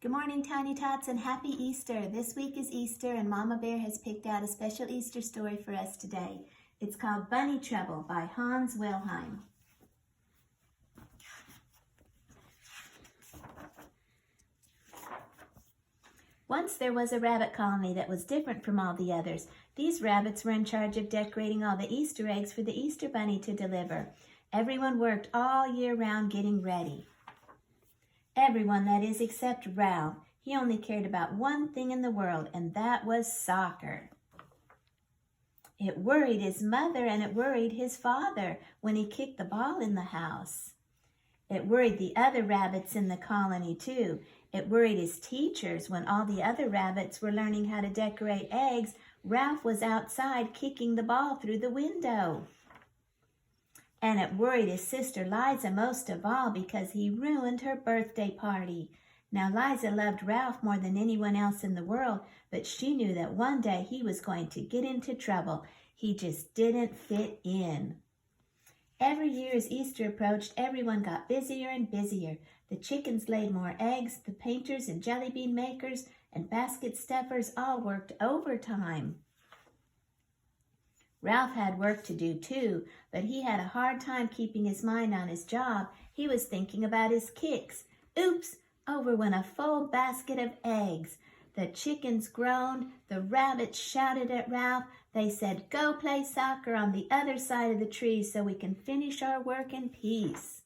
Good morning, Tiny Tots, and happy Easter. This week is Easter, and Mama Bear has picked out a special Easter story for us today. It's called Bunny Trouble by Hans Wilhelm. Once there was a rabbit colony that was different from all the others. These rabbits were in charge of decorating all the Easter eggs for the Easter Bunny to deliver. Everyone worked all year round getting ready. Everyone, that is, except Ralph. He only cared about one thing in the world, and that was soccer. It worried his mother and it worried his father when he kicked the ball in the house. It worried the other rabbits in the colony, too. It worried his teachers when all the other rabbits were learning how to decorate eggs. Ralph was outside kicking the ball through the window. And it worried his sister Liza most of all because he ruined her birthday party. Now Liza loved Ralph more than anyone else in the world, but she knew that one day he was going to get into trouble. He just didn't fit in. Every year as Easter approached, everyone got busier and busier. The chickens laid more eggs, the painters and jelly bean makers and basket stuffers all worked overtime. Ralph had work to do too, but he had a hard time keeping his mind on his job. He was thinking about his kicks. Oops! Over went a full basket of eggs. The chickens groaned. The rabbits shouted at Ralph. They said, "Go play soccer on the other side of the tree so we can finish our work in peace."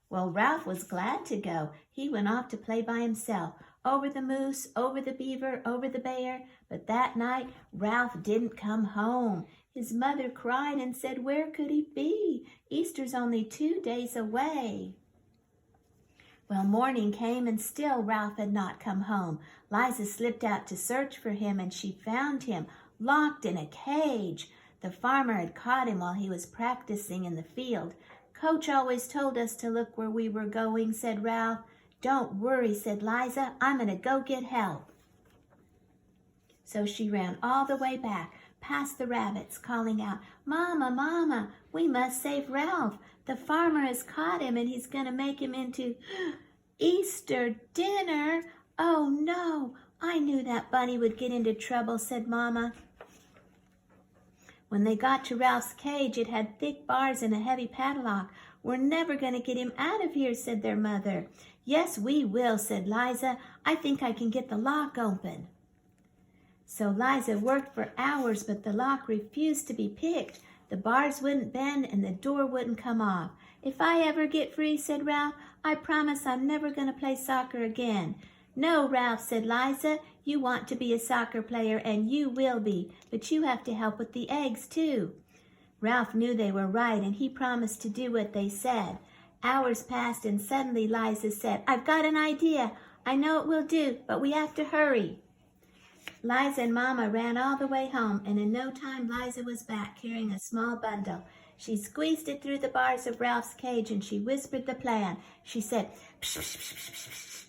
Well, Ralph was glad to go. He went off to play by himself, over the moose, over the beaver, over the bear. But that night, Ralph didn't come home. His mother cried and said, "Where could he be? Easter's only 2 days away." Well, morning came and still Ralph had not come home. Liza slipped out to search for him and she found him locked in a cage. The farmer had caught him while he was practicing in the field. "Coach always told us to look where we were going," said Ralph. "Don't worry," said Liza. "I'm going to go get help." So she ran all the way back, past the rabbits, calling out, "Mama, Mama, we must save Ralph. The farmer has caught him and he's going to make him into Easter dinner." "Oh no, I knew that bunny would get into trouble," said Mama. When they got to Ralph's cage, it had thick bars and a heavy padlock. "We're never going to get him out of here," said their mother. "Yes, we will," said Liza. "I think I can get the lock open." So Liza worked for hours, but the lock refused to be picked. The bars wouldn't bend and the door wouldn't come off. "If I ever get free," said Ralph, "I promise I'm never going to play soccer again." "No, Ralph," said Liza, "you want to be a soccer player and you will be, but you have to help with the eggs too." Ralph knew they were right and he promised to do what they said. Hours passed and suddenly Liza said, "I've got an idea. I know it will do, but we have to hurry." Liza and Mama ran all the way home, and in no time Liza was back carrying a small bundle. She squeezed it through the bars of Ralph's cage and she whispered the plan. She said, "Psh, psh, psh, psh, psh, psh."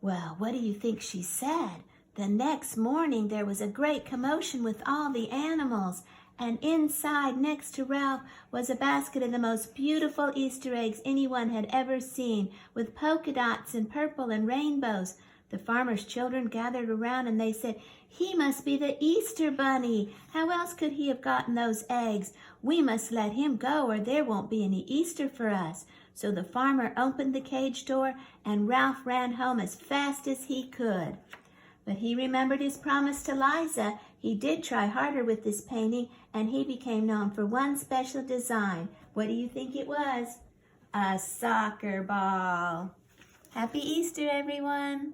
Well, what do you think she said? The next morning there was a great commotion with all the animals, and inside next to Ralph was a basket of the most beautiful Easter eggs anyone had ever seen, with polka dots and purple and rainbows. The farmer's children gathered around and they said, "He must be the Easter Bunny. How else could he have gotten those eggs? We must let him go or there won't be any Easter for us." So the farmer opened the cage door and Ralph ran home as fast as he could. But he remembered his promise to Liza. He did try harder with this painting and he became known for one special design. What do you think it was? A soccer ball. Happy Easter, everyone.